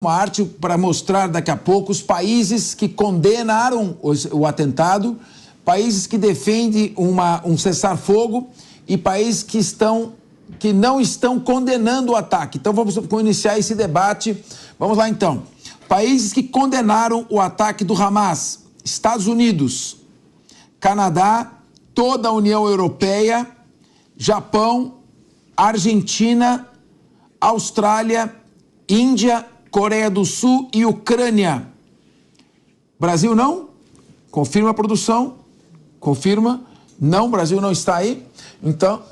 uma arte para mostrar daqui a pouco os países que condenaram o atentado, países que defendem um cessar-fogo e países que não estão condenando o ataque. Então vamos iniciar esse debate. Vamos lá então. Países que condenaram o ataque do Hamas: Estados Unidos, Canadá, toda a União Europeia, Japão, Argentina, Austrália, Índia, Coreia do Sul e Ucrânia. Brasil não? Confirma a produção? Confirma? Não, Brasil não está aí. Então,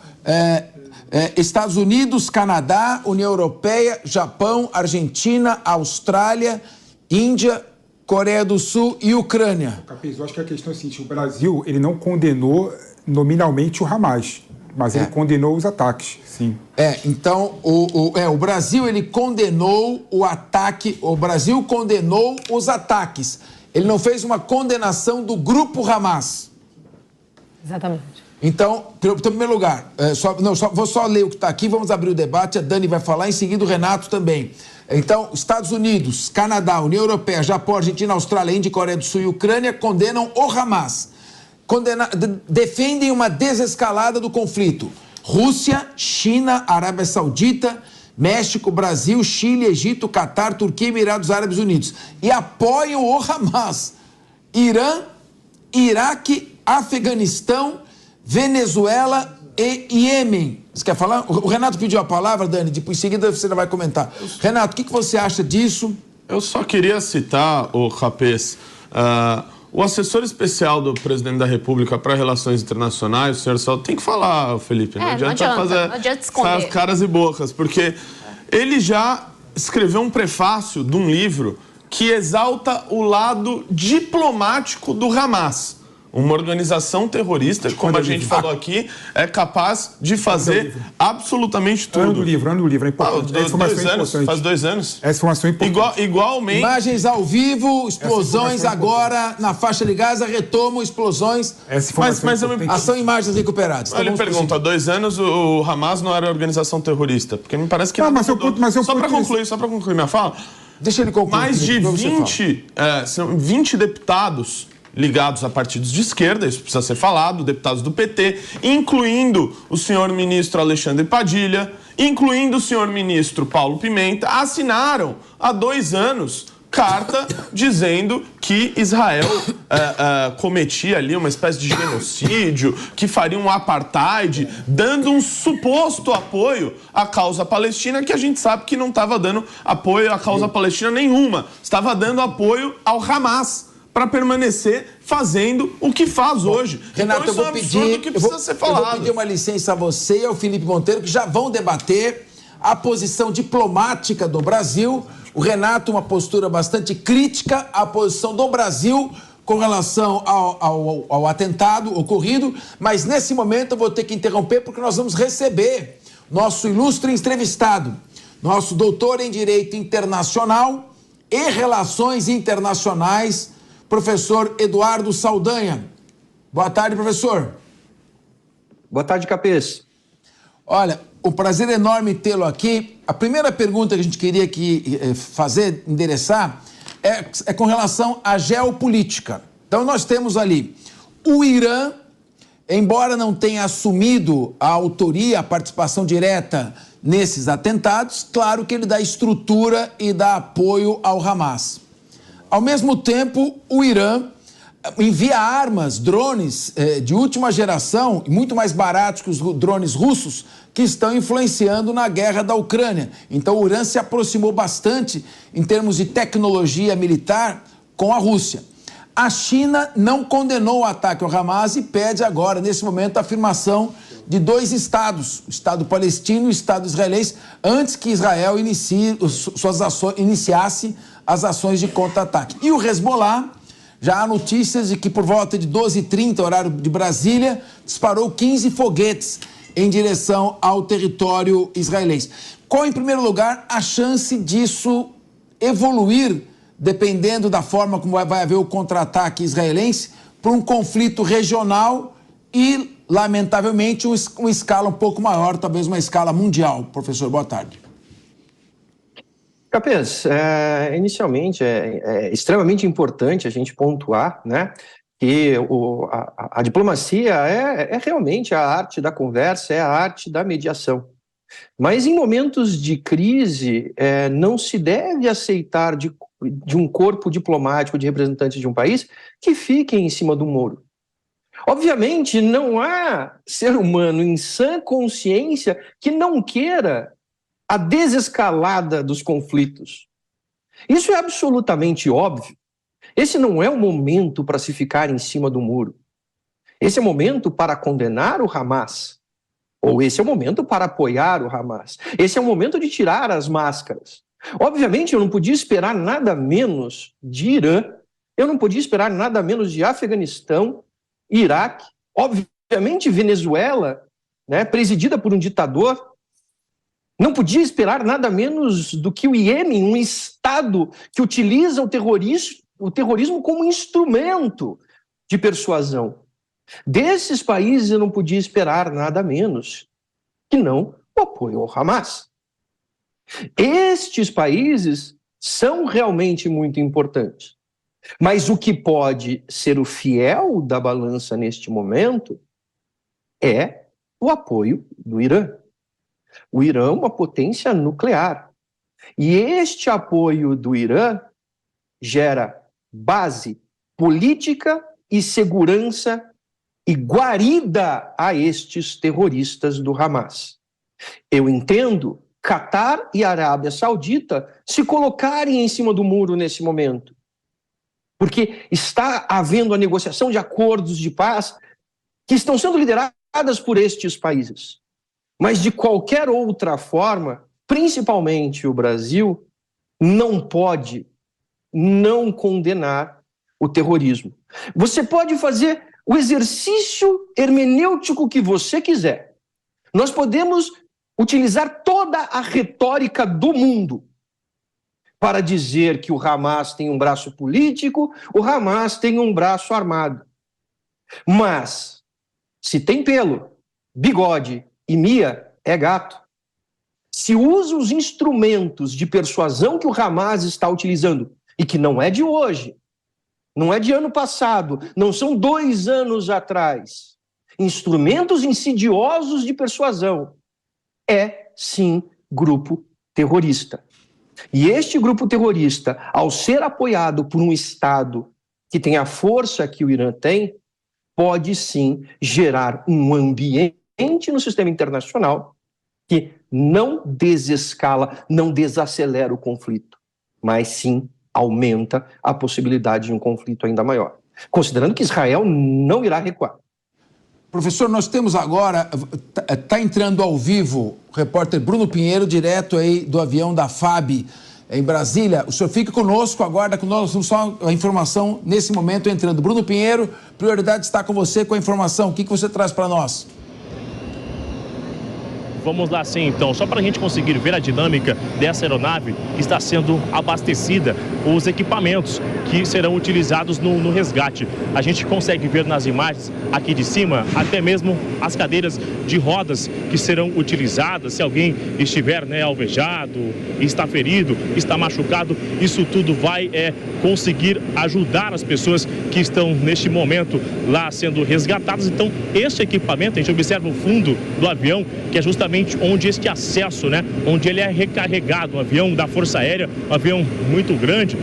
Estados Unidos, Canadá, União Europeia, Japão, Argentina, Austrália, Índia, Coreia do Sul e Ucrânia. Capês, eu acho que a questão é a seguinte: o Brasil ele não condenou nominalmente o Hamas, mas ele condenou os ataques, sim. Então, o Brasil, ele condenou o ataque, o Brasil condenou os ataques. Ele não fez uma condenação do grupo Hamas. Exatamente. Então, em primeiro lugar, vou só ler o que está aqui, vamos abrir o debate, a Dani vai falar, em seguida o Renato também. Então, Estados Unidos, Canadá, União Europeia, Japão, Argentina, Austrália, Índia, Coreia do Sul e Ucrânia condenam o Hamas. Defendem uma desescalada do conflito. Rússia, China, Arábia Saudita, México, Brasil, Chile, Egito, Catar, Turquia e Emirados Árabes Unidos. E apoiam o Hamas. Irã, Iraque, Afeganistão, Venezuela e Iêmen. Você quer falar? O Renato pediu a palavra, Dani, depois em seguida você vai comentar. Renato, o que você acha disso? Eu só queria citar, o Capês, o assessor especial do presidente da República para Relações Internacionais, o senhor só tem que falar, Felipe. Não adianta fazer essas caras e bocas, porque ele já escreveu um prefácio de um livro que exalta o lado diplomático do Hamas. Uma organização terrorista, como a gente falou aqui, é capaz de fazer absolutamente tudo. Ano do livro, é importante. Faz 2 anos. Essa informação é importante. Igualmente. Imagens ao vivo, explosões agora na faixa de Gaza, retomam explosões. São imagens recuperadas. Ele pergunta, há 2 anos o Hamas não era organização terrorista? Porque me parece que não. Só para concluir minha fala. Deixa ele concluir. Mais de 20 deputados ligados a partidos de esquerda, isso precisa ser falado, deputados do PT, incluindo o senhor ministro Alexandre Padilha, incluindo o senhor ministro Paulo Pimenta, assinaram há 2 anos carta dizendo que Israel cometia ali uma espécie de genocídio, que faria um apartheid, dando um suposto apoio à causa palestina, que a gente sabe que não estava dando apoio à causa palestina nenhuma, estava dando apoio ao Hamas, para permanecer fazendo o que faz hoje. Renato, então, isso é um absurdo que precisa ser falado. Eu vou pedir uma licença a você e ao Felipe Monteiro, que já vão debater a posição diplomática do Brasil. O Renato, uma postura bastante crítica à posição do Brasil com relação ao atentado ocorrido, mas nesse momento eu vou ter que interromper porque nós vamos receber nosso ilustre entrevistado, nosso doutor em Direito Internacional e Relações Internacionais, professor Eduardo Saldanha. Boa tarde, professor. Boa tarde, Capês. Olha, o prazer enorme tê-lo aqui. A primeira pergunta que a gente queria endereçar, é com relação à geopolítica. Então, nós temos ali o Irã, embora não tenha assumido a autoria, a participação direta nesses atentados, claro que ele dá estrutura e dá apoio ao Hamas. Ao mesmo tempo, o Irã envia armas, drones de última geração, muito mais baratos que os drones russos, que estão influenciando na guerra da Ucrânia. Então, o Irã se aproximou bastante, em termos de tecnologia militar, com a Rússia. A China não condenou o ataque ao Hamas e pede agora, nesse momento, a afirmação de 2 estados, o Estado palestino e o Estado israelense, antes que Israel iniciasse as ações de contra-ataque. E o Hezbollah, já há notícias de que por volta de 12h30, horário de Brasília, disparou 15 foguetes em direção ao território israelense. Qual, em primeiro lugar, a chance disso evoluir, dependendo da forma como vai haver o contra-ataque israelense, para um conflito regional e, lamentavelmente, uma escala um pouco maior, talvez uma escala mundial? Professor, boa tarde. Capês, inicialmente é extremamente importante a gente pontuar, né, que a diplomacia é realmente a arte da conversa, é a arte da mediação. Mas em momentos de crise, não se deve aceitar de um corpo diplomático, de representantes de um país, que fiquem em cima do muro. Obviamente, não há ser humano em sã consciência que não queira a desescalada dos conflitos. Isso é absolutamente óbvio. Esse não é o momento para se ficar em cima do muro. Esse é o momento para condenar o Hamas. Ou esse é o momento para apoiar o Hamas. Esse é o momento de tirar as máscaras. Obviamente, eu não podia esperar nada menos de Irã, eu não podia esperar nada menos de Afeganistão, Iraque, obviamente Venezuela, né, presidida por um ditador. Não podia esperar nada menos do que o Iêmen, um Estado que utiliza o terrorismo como instrumento de persuasão. Desses países eu não podia esperar nada menos que não o apoio ao Hamas. Estes países são realmente muito importantes. Mas o que pode ser o fiel da balança neste momento é o apoio do Irã. O Irã é uma potência nuclear. E este apoio do Irã gera base política e segurança e guarida a estes terroristas do Hamas. Eu entendo Catar e Arábia Saudita se colocarem em cima do muro nesse momento, porque está havendo a negociação de acordos de paz que estão sendo lideradas por estes países. Mas, de qualquer outra forma, principalmente o Brasil, não pode não condenar o terrorismo. Você pode fazer o exercício hermenêutico que você quiser. Nós podemos utilizar toda a retórica do mundo para dizer que o Hamas tem um braço político, o Hamas tem um braço armado. Mas, se tem pelo, bigode e Mia, é gato. Se usa os instrumentos de persuasão que o Hamas está utilizando, e que não é de hoje, não é de ano passado, não são 2 anos atrás, instrumentos insidiosos de persuasão, é sim grupo terrorista. E este grupo terrorista, ao ser apoiado por um Estado que tem a força que o Irã tem, pode sim gerar um ambiente no sistema internacional que não desescala, não desacelera o conflito, mas sim aumenta a possibilidade de um conflito ainda maior. Considerando que Israel não irá recuar. Professor, nós temos agora, está entrando ao vivo, o repórter Bruno Pinheiro, direto aí do avião da FAB em Brasília. O senhor fica conosco, aguarda conosco só a informação nesse momento entrando. Bruno Pinheiro, prioridade está com você com a informação. O que você traz para nós? Vamos lá sim, então, só para a gente conseguir ver a dinâmica dessa aeronave que está sendo abastecida, os equipamentos que serão utilizados no resgate. A gente consegue ver nas imagens aqui de cima, até mesmo as cadeiras de rodas que serão utilizadas, se alguém estiver alvejado, está ferido, está machucado, isso tudo vai conseguir ajudar as pessoas que estão neste momento lá sendo resgatadas. Então, este equipamento, a gente observa o fundo do avião, que é justamente onde este acesso, onde ele é recarregado, um avião da Força Aérea, um avião muito grande,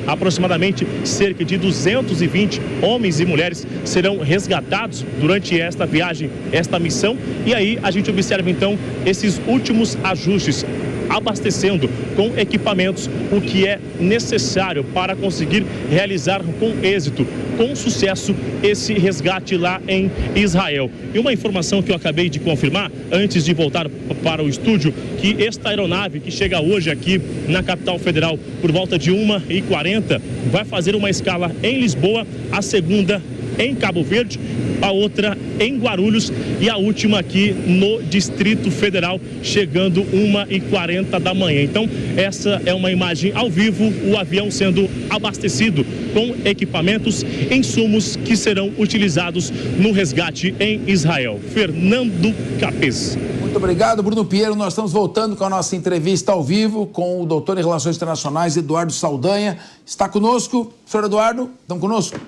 aproximadamente cerca de 220 homens e mulheres serão resgatados durante esta viagem, esta missão, e aí a gente observa então esses últimos ajustes, abastecendo com equipamentos o que é necessário para conseguir realizar com êxito, com sucesso, esse resgate lá em Israel. E uma informação que eu acabei de confirmar, antes de voltar para o estúdio, que esta aeronave que chega hoje aqui na capital federal por volta de 1h40, vai fazer uma escala em Lisboa, a segunda em Cabo Verde, a outra em Guarulhos e a última aqui no Distrito Federal, chegando 1h40 da manhã. Então, essa é uma imagem ao vivo, o avião sendo abastecido com equipamentos, insumos que serão utilizados no resgate em Israel. Fernando Capês. Muito obrigado, Bruno Pinheiro. Nós estamos voltando com a nossa entrevista ao vivo com o doutor em Relações Internacionais, Eduardo Saldanha. Está conosco, senhor Eduardo? Estão conosco?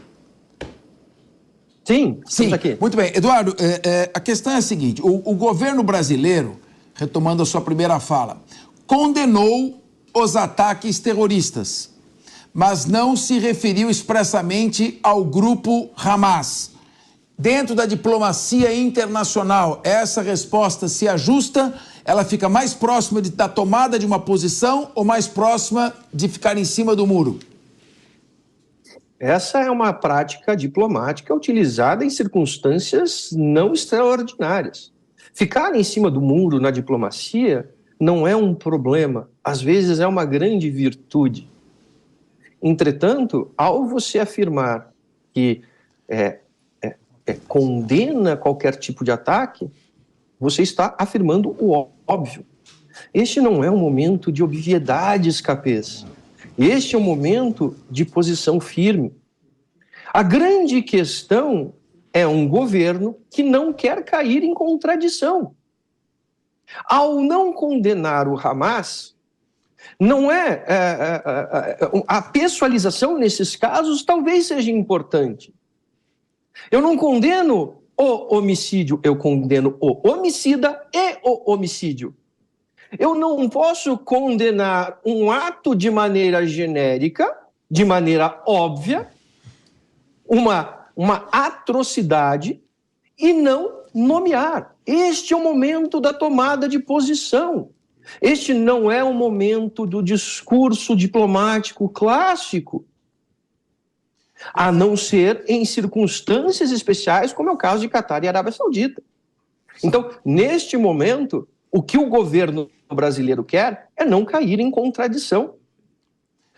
Sim, estamos aqui. Muito bem. Eduardo, a questão é a seguinte, o governo brasileiro, retomando a sua primeira fala, condenou os ataques terroristas, mas não se referiu expressamente ao grupo Hamas. Dentro da diplomacia internacional, essa resposta se ajusta? Ela fica mais próxima da tomada de uma posição ou mais próxima de ficar em cima do muro? Essa é uma prática diplomática utilizada em circunstâncias não extraordinárias. Ficar em cima do muro na diplomacia não é um problema, às vezes é uma grande virtude. Entretanto, ao você afirmar que condena qualquer tipo de ataque, você está afirmando o óbvio. Este não é um momento de obviedades, Capês. Este é um momento de posição firme. A grande questão é um governo que não quer cair em contradição. Ao não condenar o Hamas, não a pessoalização nesses casos talvez seja importante. Eu não condeno o homicídio, eu condeno o homicida e o homicídio. Eu não posso condenar um ato de maneira genérica, de maneira óbvia, uma atrocidade e não nomear. Este é o momento da tomada de posição. Este não é o momento do discurso diplomático clássico, a não ser em circunstâncias especiais, como é o caso de Catar e Arábia Saudita. Então, neste momento, o que o governo brasileiro quer é não cair em contradição.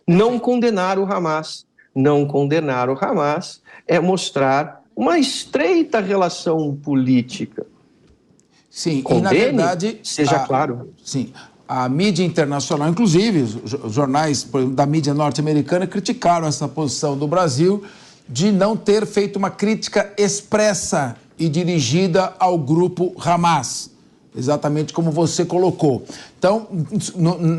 Não condenar o Hamas. Não condenar o Hamas é mostrar uma estreita relação política. Sim, condene, e na verdade... seja claro. Sim, a mídia internacional, inclusive os jornais por exemplo, da mídia norte-americana, criticaram essa posição do Brasil de não ter feito uma crítica expressa e dirigida ao grupo Hamas, exatamente como você colocou. Então,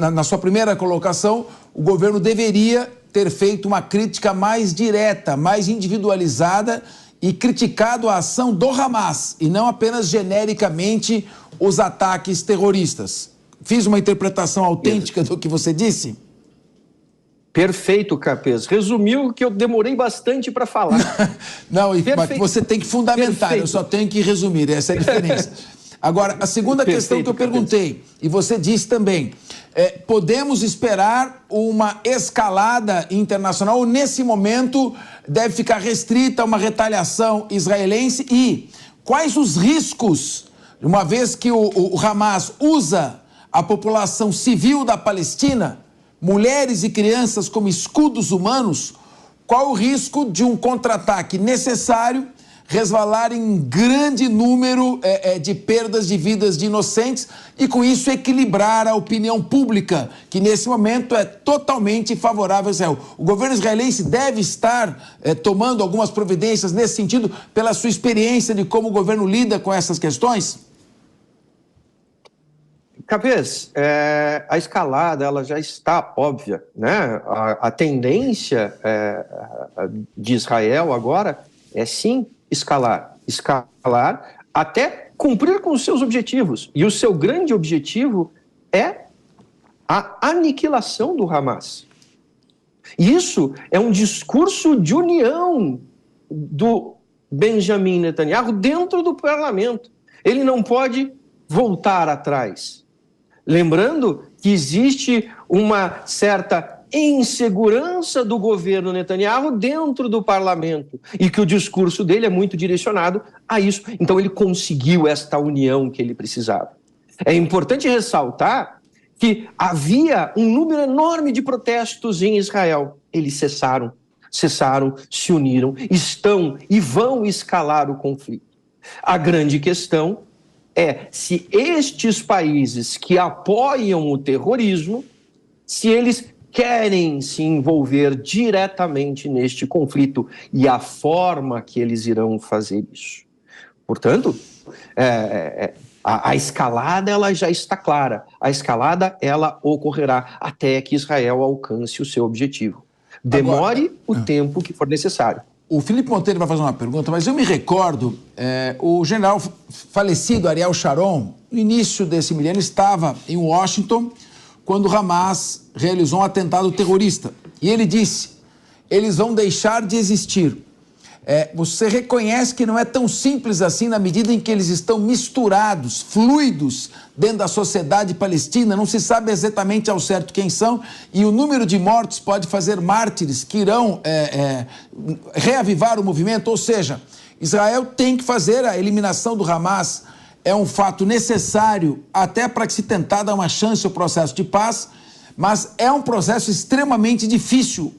na sua primeira colocação, o governo deveria ter feito uma crítica mais direta, mais individualizada e criticado a ação do Hamas e não apenas genericamente os ataques terroristas. Fiz uma interpretação autêntica do que você disse? Perfeito, Capês. Resumiu o que eu demorei bastante para falar. Não, mas você tem que fundamentar, eu só tenho que resumir, essa é a diferença. Agora, a segunda questão que eu perguntei, e você disse também, podemos esperar uma escalada internacional ou nesse momento deve ficar restrita a uma retaliação israelense? E quais os riscos, uma vez que o Hamas usa a população civil da Palestina, mulheres e crianças como escudos humanos, qual o risco de um contra-ataque necessário resvalar em grande número de perdas de vidas de inocentes e, com isso, equilibrar a opinião pública, que nesse momento é totalmente favorável a Israel. O governo israelense deve estar tomando algumas providências nesse sentido, pela sua experiência de como o governo lida com essas questões? Capês, a escalada ela já está óbvia, né? A tendência de Israel agora é sim escalar até cumprir com os seus objetivos. E o seu grande objetivo é a aniquilação do Hamas. Isso é um discurso de união do Benjamin Netanyahu dentro do parlamento. Ele não pode voltar atrás. Lembrando que existe uma certa insegurança do governo Netanyahu dentro do parlamento e que o discurso dele é muito direcionado a isso. Então ele conseguiu esta união que ele precisava. É importante ressaltar que havia um número enorme de protestos em Israel. Eles cessaram, se uniram, estão e vão escalar o conflito. A grande questão é se estes países que apoiam o terrorismo, se eles querem se envolver diretamente neste conflito e a forma que eles irão fazer isso. Portanto, A escalada, ela já está clara. A escalada, ela ocorrerá até que Israel alcance o seu objetivo. Demore o tempo que for necessário. O Felipe Monteiro vai fazer uma pergunta, mas eu me recordo, o general falecido Ariel Sharon, no início desse milênio, estava em Washington quando o Hamas realizou um atentado terrorista. E ele disse, eles vão deixar de existir. Você reconhece que não é tão simples assim na medida em que eles estão misturados, fluidos dentro da sociedade palestina, não se sabe exatamente ao certo quem são, e o número de mortos pode fazer mártires que irão reavivar o movimento, ou seja, Israel tem que fazer a eliminação do Hamas, é um fato necessário até para que se tentar dar uma chance ao processo de paz, mas é um processo extremamente difícil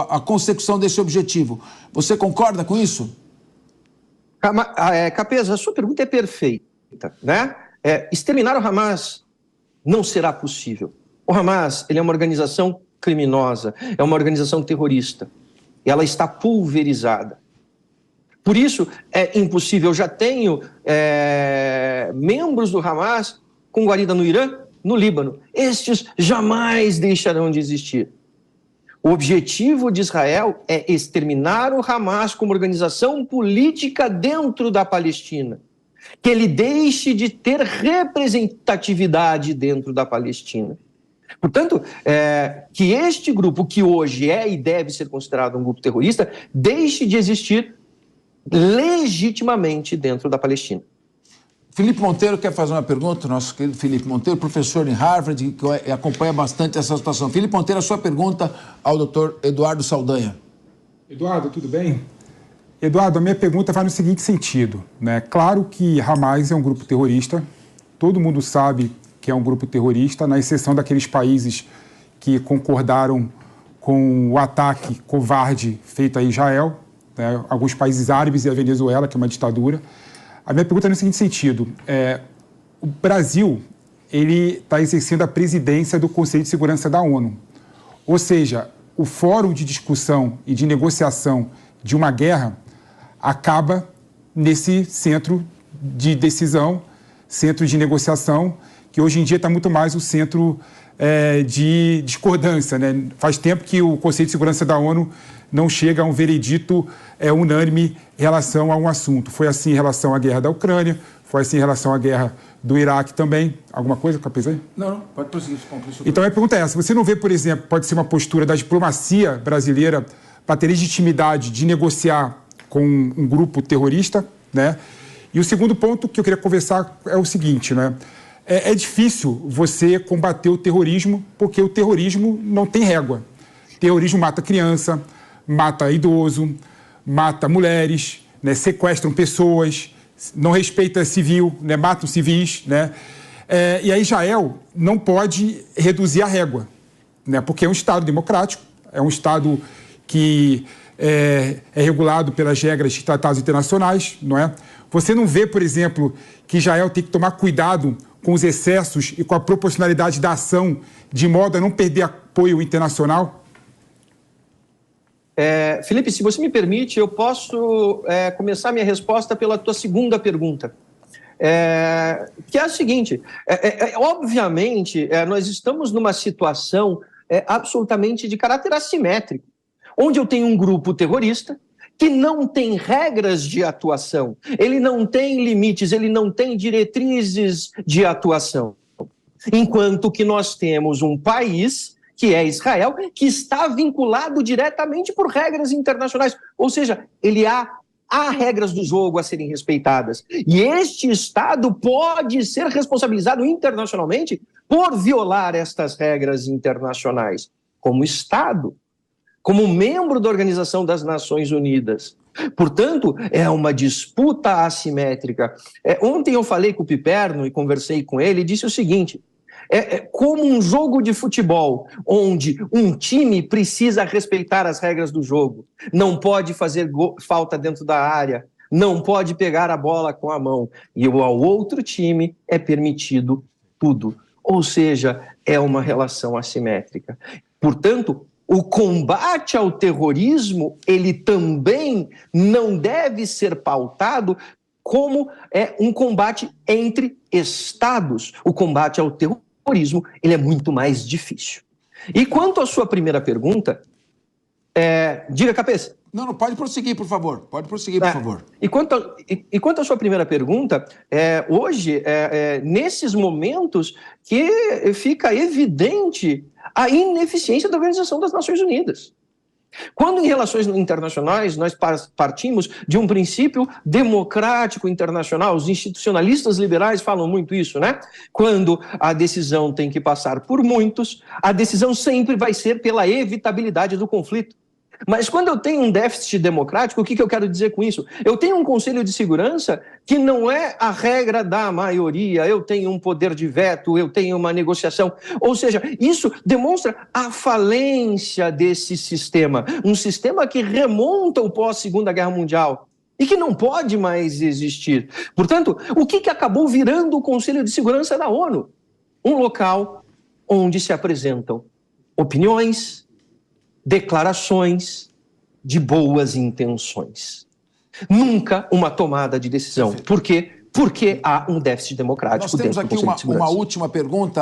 a consecução desse objetivo. Você concorda com isso? Capeza, a sua pergunta é perfeita, né? Exterminar o Hamas não será possível. O Hamas, ele é uma organização criminosa, é uma organização terrorista. Ela está pulverizada. Por isso, é impossível. Eu já tenho membros do Hamas com guarida no Irã, no Líbano. Estes jamais deixarão de existir. O objetivo de Israel é exterminar o Hamas como organização política dentro da Palestina. Que ele deixe de ter representatividade dentro da Palestina. Portanto, que este grupo, que hoje é e deve ser considerado um grupo terrorista, deixe de existir legitimamente dentro da Palestina. Felipe Monteiro quer fazer uma pergunta, nosso querido Felipe Monteiro, professor em Harvard, que acompanha bastante essa situação. Felipe Monteiro, a sua pergunta ao doutor Eduardo Saldanha. Eduardo, tudo bem? Eduardo, a minha pergunta vai no seguinte sentido, né? Claro que Hamas é um grupo terrorista, todo mundo sabe que é um grupo terrorista, na exceção daqueles países que concordaram com o ataque covarde feito a Israel, né? Alguns países árabes e a Venezuela, que é uma ditadura. A minha pergunta é no seguinte sentido, o Brasil ele está exercendo a presidência do Conselho de Segurança da ONU, ou seja, o fórum de discussão e de negociação de uma guerra acaba nesse centro de decisão, centro de negociação, que hoje em dia está muito mais o centro de discordância, né? Faz tempo que o Conselho de Segurança da ONU não chega a um veredito unânime em relação a um assunto. Foi assim em relação à guerra da Ucrânia, foi assim em relação à guerra do Iraque também. Alguma coisa, Capeza? Não, pode prosseguir. Então a pergunta é essa, você não vê, por exemplo, pode ser uma postura da diplomacia brasileira para ter legitimidade de negociar com um grupo terrorista, né? E o segundo ponto que eu queria conversar é o seguinte, né? É difícil você combater o terrorismo porque o terrorismo não tem régua. Terrorismo mata criança, mata idoso, mata mulheres, né? Sequestram pessoas, não respeita civil, né? Matam civis, né? E aí Israel não pode reduzir a régua, né? Porque é um Estado democrático, é um Estado que é regulado pelas regras de tratados internacionais, não é? Você não vê, por exemplo, que Israel tem que tomar cuidado com os excessos e com a proporcionalidade da ação, de modo a não perder apoio internacional? Felipe, se você me permite, eu posso começar minha resposta pela tua segunda pergunta. Que é a seguinte, obviamente, nós estamos numa situação absolutamente de caráter assimétrico, onde eu tenho um grupo terrorista que não tem regras de atuação, ele não tem limites, ele não tem diretrizes de atuação. Enquanto que nós temos um país, que é Israel, que está vinculado diretamente por regras internacionais. Ou seja, há regras do jogo a serem respeitadas. E este Estado pode ser responsabilizado internacionalmente por violar estas regras internacionais. Como Estado, como membro da Organização das Nações Unidas. Portanto, é uma disputa assimétrica. Ontem eu falei com o Piperno e conversei com ele e disse o seguinte, como um jogo de futebol, onde um time precisa respeitar as regras do jogo, não pode fazer falta dentro da área, não pode pegar a bola com a mão, e ao outro time é permitido tudo. Ou seja, é uma relação assimétrica. Portanto, o combate ao terrorismo, ele também não deve ser pautado como é um combate entre estados. O combate ao terrorismo, ele é muito mais difícil. E quanto à sua primeira pergunta, diga, Cabeça. Não, pode prosseguir, por favor. Pode prosseguir, por favor. E quanto à sua primeira pergunta, hoje, nesses momentos que fica evidente a ineficiência da Organização das Nações Unidas. Quando em relações internacionais nós partimos de um princípio democrático internacional, os institucionalistas liberais falam muito isso, né? Quando a decisão tem que passar por muitos, a decisão sempre vai ser pela evitabilidade do conflito. Mas quando eu tenho um déficit democrático, o que eu quero dizer com isso? Eu tenho um Conselho de Segurança que não é a regra da maioria, eu tenho um poder de veto, eu tenho uma negociação. Ou seja, isso demonstra a falência desse sistema, um sistema que remonta ao pós-Segunda Guerra Mundial e que não pode mais existir. Portanto, o que acabou virando o Conselho de Segurança da ONU? Um local onde se apresentam opiniões, declarações de boas intenções. Nunca uma tomada de decisão. Por quê? Porque há um déficit democrático dentro do Conselho de Segurança. Nós temos aqui uma última pergunta.